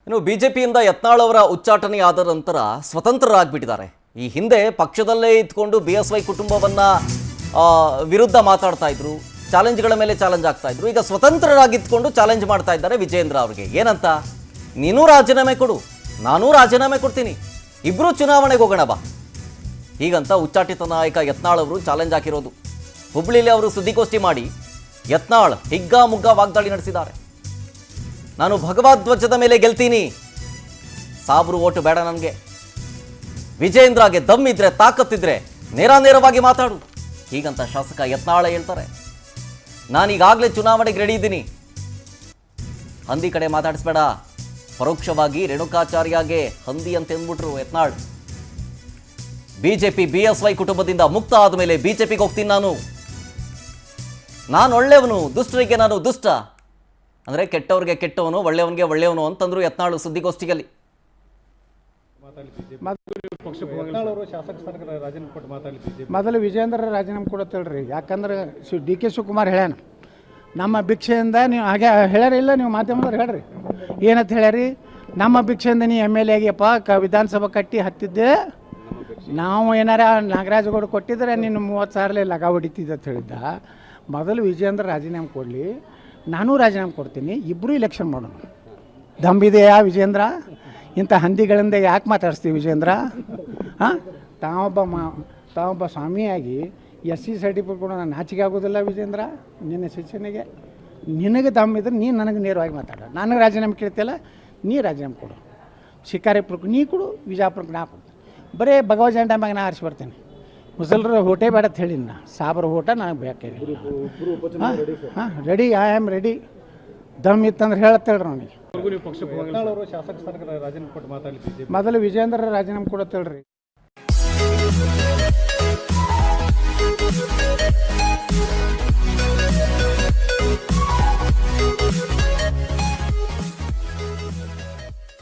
ಇನ್ನು ಬಿಜೆಪಿಯಿಂದ ಯತ್ನಾಳ್ ಅವರ ಉಚ್ಚಾಟನೆಯಾದ ನಂತರ ಸ್ವತಂತ್ರರಾಗಿಬಿಟ್ಟಿದ್ದಾರೆ. ಈ ಹಿಂದೆ ಪಕ್ಷದಲ್ಲೇ ಇದ್ಕೊಂಡು BSY ಕುಟುಂಬವನ್ನ ವಿರುದ್ಧ ಮಾತಾಡ್ತಾ ಇದ್ರು, ಚಾಲೆಂಜ್ಗಳ ಮೇಲೆ ಚಾಲೆಂಜ್ ಆಗ್ತಾ ಇದ್ರು. ಈಗ ಸ್ವತಂತ್ರರಾಗಿದ್ಕೊಂಡು ಚಾಲೆಂಜ್ ಮಾಡ್ತಾ ಇದ್ದಾರೆ ವಿಜಯೇಂದ್ರ ಅವರಿಗೆ. ಏನಂತ, ನೀನು ರಾಜೀನಾಮೆ ಕೊಡು, ನಾನೂ ರಾಜೀನಾಮೆ ಕೊಡ್ತೀನಿ, ಇಬ್ರು ಚುನಾವಣೆಗೆ ಹೋಗೋಣ ಬಾ, ಹೀಗಂತ ಉಚ್ಚಾಟಿತ ನಾಯಕ ಯತ್ನಾಳ್ ಅವರು ಚಾಲೆಂಜ್ ಹಾಕಿರೋದು. ಹುಬ್ಳಿಲಿ ಅವರು ಸುದ್ದಿಗೋಷ್ಠಿ ಮಾಡಿ ಯತ್ನಾಳ್ ಹಿಗ್ಗಾಮುಗ್ಗಾ ವಾಗ್ದಾಳಿ ನಡೆಸಿದ್ದಾರೆ. ನಾನು ಭಗವಧ್ವಜದ ಮೇಲೆ ಗೆಲ್ತೀನಿ, ಸಾಬ್ರು ಓಟು ಬೇಡ ನನಗೆ, ವಿಜಯೇಂದ್ರಗೆ ದಮ್ಮಿದ್ರೆ ತಾಕತ್ತಿದ್ರೆ ನೇರವಾಗಿ ಮಾತಾಡು, ಹೀಗಂತ ಶಾಸಕ ಯತ್ನಾಳ ಹೇಳ್ತಾರೆ. ನಾನೀಗಾಗಲೇ ಚುನಾವಣೆಗೆ ರೆಡಿ ಇದ್ದೀನಿ, ಹಂದಿ ಕಡೆ ಮಾತಾಡಿಸ್ಬೇಡ, ಪರೋಕ್ಷವಾಗಿ ರೇಣುಕಾಚಾರ್ಯಗೆ ಹಂದಿ ಅಂತ ಎಂದ್ಬಿಟ್ರು ಯತ್ನಾಳ್. ಬಿಜೆಪಿ BSY ಕುಟುಂಬದಿಂದ ಮುಕ್ತ ಆದಮೇಲೆ ಬಿಜೆಪಿಗೆ ಹೋಗ್ತೀನಿ, ನಾನು ಒಳ್ಳೆಯವನು, ದುಷ್ಟರಿಗೆ ನಾನು ದುಷ್ಟ, ಅಂದರೆ ಕೆಟ್ಟವ್ರಿಗೆ ಕೆಟ್ಟವನು, ಒಳ್ಳೆಯವನಿಗೆ ಒಳ್ಳೆಯವನು ಅಂತಂದ್ರು ಯತ್ನಾಳ್ ಸುದ್ದಿಗೋಷ್ಠಿಯಲ್ಲಿ. ಮೊದಲು ವಿಜಯೇಂದ್ರ ರಾಜೀನಾಮೆ ಕೊಡತ್ತೇಳ್ರಿ, ಯಾಕಂದ್ರೆ DK ಶಿವಕುಮಾರ್ ಹೇಳ್ಯಾನ ನಮ್ಮ ಭಿಕ್ಷೆಯಿಂದ ನೀವು ಹಾಗೆ ಹೇಳ್ಯಾರ, ಇಲ್ಲ ನೀವು ಮಾಧ್ಯಮದವ್ರು ಹೇಳ್ರಿ ಏನಂತ ಹೇಳ್ಯಾರಿ, ನಮ್ಮ ಭಿಕ್ಷೆಯಿಂದ ನೀ MLA ಆಗ್ಯಪ್ಪ, ವಿಧಾನಸಭಾ ಕಟ್ಟಿ ಹತ್ತಿದ್ದೆ, ನಾವು ಏನಾರ ನಾಗರಾಜಗೌಡ ಕೊಟ್ಟಿದ್ರೆ ನೀನು 30,000 ಲಗ ಹೊಡಿತಿದ್ದೆ ಅಂತ ಹೇಳಿದ್ದ. ಮೊದಲು ವಿಜಯೇಂದ್ರ ರಾಜೀನಾಮೆ ಕೊಡಲಿ, ನಾನೂ ರಾಜೀನಾಮೆ ಕೊಡ್ತೀನಿ, ಇಬ್ಬರು ಇಲೆಕ್ಷನ್ ಮಾಡೋಣ. ದಮ್ಬಿದೆಯಾ ವಿಜಯೇಂದ್ರ? ಇಂಥ ಹಂದಿಗಳಿಂದ ಯಾಕೆ ಮಾತಾಡಿಸ್ತೀವಿ ವಿಜಯೇಂದ್ರ? ಹಾಂ, ತಾವೊಬ್ಬ ಸ್ವಾಮಿಯಾಗಿ SC ಸರ್ಟಿಫಿಕೇಟ್ ಕೊಡೋ ನಾನು ನಾಚಿಕೆ ಆಗೋದಿಲ್ಲ ವಿಜಯೇಂದ್ರ. ನಿನ್ನ ಶಿಕ್ಷಣಿಗೆ ನಿನಗೆ ದಮ್ಮಿದ್ರೆ ನೀನು ನನಗೆ ನೇರವಾಗಿ ಮಾತಾಡ, ನನಗೆ ರಾಜೀನಾಮೆ ಕೇಳ್ತಿಲ್ಲ, ನೀ ರಾಜೀನಾಮೆ ಕೊಡು, ಶಿಕಾರಿಪುರಕ್ಕೆ ನೀ ಕೊಡು, ವಿಜಯಪುರಕ್ಕೆ ನಾ ಕೊಡ್ತೀನಿ, ಬರೀ ಭಗವ ಜೆಂಡ ಮ್ಯಾಗ ನಾ ಆರಿಸ್ಬರ್ತೀನಿ, ಮುಸಲ್ರ ಹೋಟೆ ಬೇಡ ಅಂತ ಹೇಳಿನ, ಸಾಬ್ರ ಓಟ ನನಗೆ ಬೇಕಾಗಿದೆ. ಹಾಂ ರೆಡಿ, ಐ ಆಮ್ ರೆಡಿ, ದಮ್ ಇತ್ತಂದ್ರೆ ಹೇಳತ್ತೇಳ್ರಿ ಅವನಿಗೆ. ಮೊದಲು ವಿಜಯೇಂದ್ರ ರಾಜೀನಾಮೆ ಕೊಡತ್ತೇಳ್ರಿ.